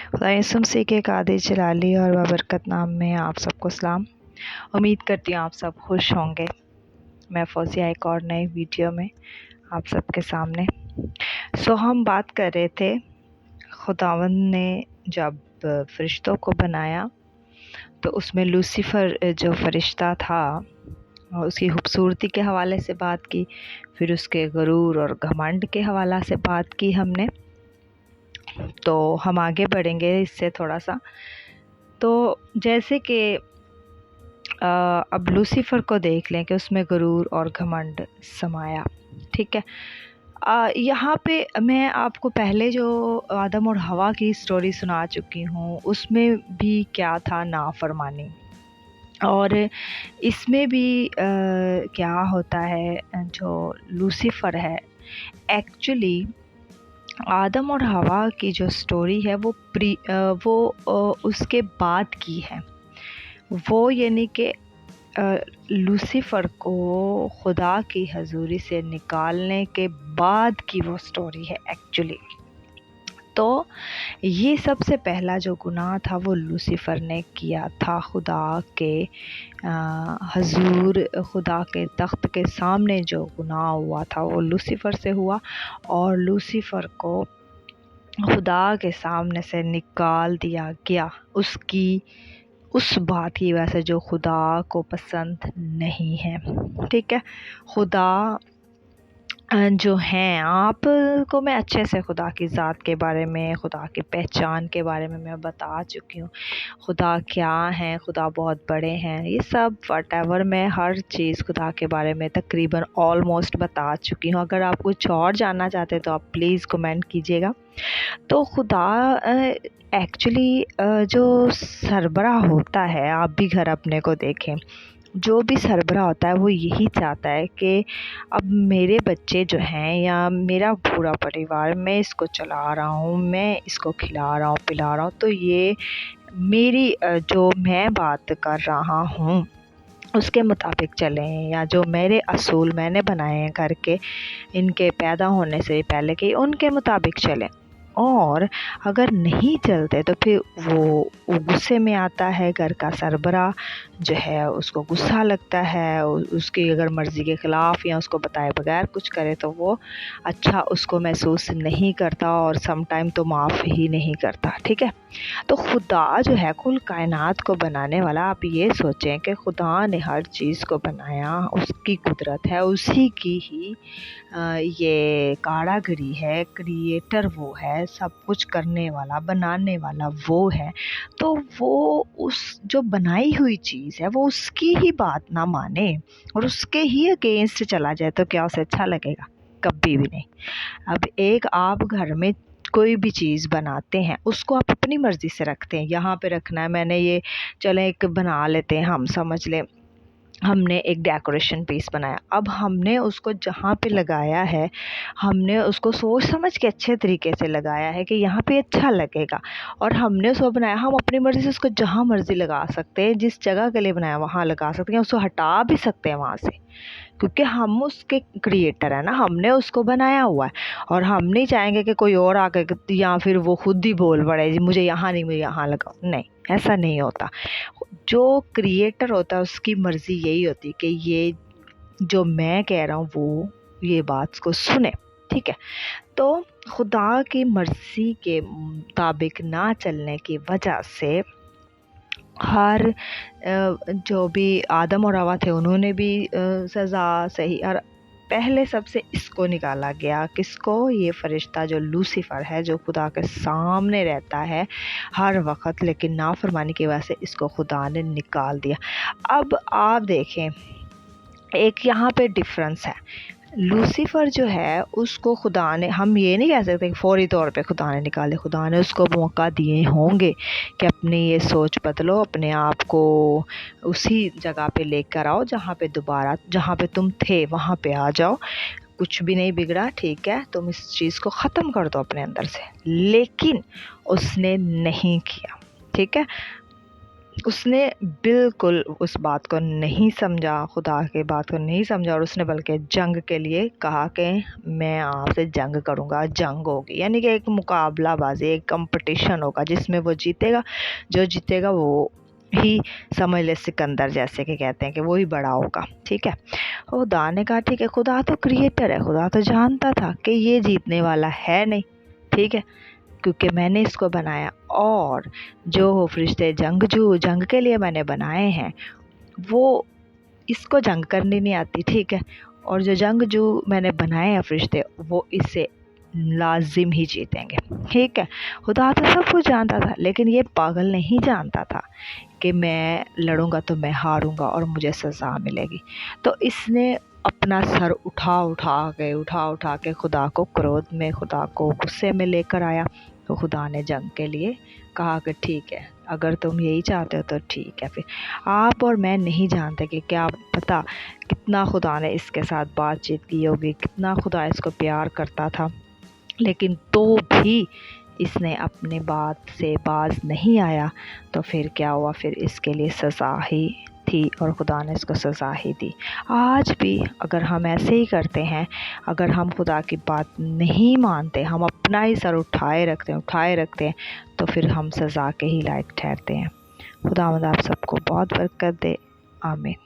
खुदा यसुम मसीह के कादिर जलाली और बाबरकत नाम में आप सबको सलाम। उम्मीद करती हूँ आप सब खुश होंगे। मैं फौजिया एक और नए वीडियो में आप सबके सामने। हम बात कर रहे थे खुदावंद ने जब फरिश्तों को बनाया तो उसमें लूसीफ़र जो फरिश्ता था उसकी खूबसूरती के हवाले से बात की, फिर उसके गुरूर और घमंड के हवाला से बात की हमने। तो हम आगे बढ़ेंगे इससे थोड़ा सा। तो जैसे कि अब लूसीफ़र को देख लें कि उसमें गुरूर और घमंड समाया, ठीक है। यहाँ पे मैं आपको पहले जो आदम और हवा की स्टोरी सुना चुकी हूँ, उसमें भी क्या था, नाफरमानी। और इसमें भी क्या होता है, जो लूसीफ़र है एक्चुअली आदम और हवा की जो स्टोरी है वो उसके बाद की है। वो यानी कि लूसीफ़र को खुदा की हजूरी से निकालने के बाद की वो स्टोरी है एक्चुअली। तो ये सबसे पहला जो गुनाह था वो लूसीफ़र ने किया था। खुदा के हजूर, खुदा के तख्त के सामने जो गुनाह हुआ था वो लूसीफ़र से हुआ, और लूसीफ़र को खुदा के सामने से निकाल दिया गया उसकी उस बात की वजह से जो खुदा को पसंद नहीं है, ठीक है। खुदा जो हैं, आपको मैं अच्छे से खुदा की ज़ात के बारे में, खुदा की पहचान के बारे में मैं बता चुकी हूँ। खुदा क्या हैं, खुदा बहुत बड़े हैं, ये सब व्हाटएवर मैं हर चीज़ खुदा के बारे में तकरीबन ऑलमोस्ट बता चुकी हूँ। अगर आप कुछ और जानना चाहते हैं तो आप प्लीज़ कमेंट कीजिएगा। तो खुदा एक्चुअली जो सरबराह होता है, आप भी घर अपने को देखें, जो भी सरबराह होता है वो यही चाहता है कि अब मेरे बच्चे जो हैं या मेरा पूरा परिवार, मैं इसको चला रहा हूँ, मैं इसको खिला रहा हूँ, पिला रहा हूँ, तो ये मेरी जो मैं बात कर रहा हूँ उसके मुताबिक चलें, या जो मेरे असूल मैंने बनाए हैं घर के, इनके पैदा होने से पहले के, उनके मुताबिक चलें। और अगर नहीं चलते तो फिर वो गुस्से में आता है। घर का सरबराह जो है उसको गुस्सा लगता है, उसकी अगर मर्ज़ी के ख़िलाफ़ या उसको बताए बगैर कुछ करे तो वो अच्छा उसको महसूस नहीं करता, और सम टाइम तो माफ़ ही नहीं करता, ठीक है। तो खुदा जो है कुल कायनात को बनाने वाला, आप ये सोचें कि खुदा ने हर चीज़ को बनाया, उसकी कुदरत है, उसी की ही ये कारागरी है, क्रिएटर वो है, सब कुछ करने वाला, बनाने वाला वो है। तो वो उस जो बनाई हुई चीज़ है वो उसकी ही बात ना माने और उसके ही अगेंस्ट चला जाए तो क्या उसे अच्छा लगेगा? कभी भी नहीं। अब एक आप घर में कोई भी चीज़ बनाते हैं, उसको आप अपनी मर्ज़ी से रखते हैं, यहाँ पे रखना है, मैंने ये चलें एक बना लेते हैं, हम समझ लें हमने एक डेकोरेशन पीस बनाया। अब हमने उसको जहाँ पे लगाया है, हमने उसको सोच समझ के अच्छे तरीके से लगाया है कि यहाँ पे अच्छा लगेगा, और हमने उसको बनाया। हम अपनी मर्ज़ी से उसको जहाँ मर्ज़ी लगा सकते हैं, जिस जगह के लिए बनाया वहाँ लगा सकते हैं, उसको हटा भी सकते हैं वहाँ से, क्योंकि हम उसके क्रिएटर हैं ना, हमने उसको बनाया हुआ है। और हम नहीं चाहेंगे कि कोई और आके या फिर वो खुद ही बोल पड़े जी मुझे यहाँ नहीं, मुझे यहाँ लगाओ, नहीं, ऐसा नहीं होता। जो क्रिएटर होता है उसकी मर्ज़ी यही होती है कि ये जो मैं कह रहा हूँ वो ये बात को सुने, ठीक है। तो खुदा की मर्ज़ी के मुताबिक ना चलने की वजह से हर जो भी आदम और हवा थे उन्होंने भी सज़ा सही, और पहले सबसे इसको निकाला गया। किसको? ये फरिश्ता जो लूसीफ़र है, जो खुदा के सामने रहता है हर वक्त, लेकिन नाफरमानी की वजह से इसको खुदा ने निकाल दिया। अब आप देखें, एक यहाँ पे डिफरेंस है। लूसीफ़र जो है उसको खुदा ने, हम ये नहीं कह सकते कि फौरी तौर पे खुदा ने निकाले। खुदा ने उसको मौका दिए होंगे कि अपनी ये सोच बदलो, अपने आप को उसी जगह पे लेकर आओ जहाँ पे दोबारा, जहाँ पे तुम थे वहाँ पे आ जाओ। कुछ भी नहीं बिगड़ा, ठीक है, तुम इस चीज़ को ख़त्म कर दो अपने अंदर से, लेकिन उसने नहीं किया, ठीक है। اس نے بالکل اس بات کو نہیں سمجھا، خدا کی بات کو نہیں سمجھا، اور اس نے بلکہ جنگ کے لیے کہا کہ میں آپ سے جنگ کروں گا، جنگ ہوگی، یعنی کہ ایک مقابلہ بازی، ایک کمپٹیشن ہوگا جس میں وہ جیتے گا، جو جیتے گا وہ ہی سمجھ لے سکندر جیسے کہ کہتے ہیں کہ وہی بڑا ہوگا، ٹھیک ہے۔ خدا نے کہا ٹھیک ہے، خدا تو کریٹر ہے، خدا تو جانتا تھا کہ یہ جیتنے والا ہے نہیں، ٹھیک ہے، کیونکہ میں نے اس کو بنایا، اور جو فرشتے جنگ کے لیے میں نے بنائے ہیں وہ اس کو جنگ کرنی نہیں آتی، ٹھیک ہے، اور جو جو میں نے بنائے ہیں فرشتے وہ اس سے لازم ہی جیتیں گے، ٹھیک ہے۔ خدا تو سب کچھ جانتا تھا، لیکن یہ پاگل نہیں جانتا تھا کہ میں لڑوں گا تو میں ہاروں گا اور مجھے سزا ملے گی۔ تو اس نے اپنا سر اٹھا کے خدا کو کرودھ میں، خدا کو غصے میں لے کر آیا، تو خدا نے جنگ کے لیے کہا کہ ٹھیک ہے، اگر تم یہی چاہتے ہو تو ٹھیک ہے۔ پھر آپ اور میں نہیں جانتے کہ کیا پتہ کتنا خدا نے اس کے ساتھ بات چیت کی ہوگی، کتنا خدا اس کو پیار کرتا تھا، لیکن تو بھی اس نے اپنی بات سے باز نہیں آیا، تو پھر کیا ہوا، پھر اس کے لیے سزا ہی تھی، اور خدا نے اس کو سزا ہی دی۔ آج بھی اگر ہم ایسے ہی کرتے ہیں، اگر ہم خدا کی بات نہیں مانتے، ہم اپنا ہی سر اٹھائے رکھتے ہیں، تو پھر ہم سزا کے ہی لائق ٹھہرتے ہیں۔ خداوند آپ سب کو بہت برکت دے، آمین۔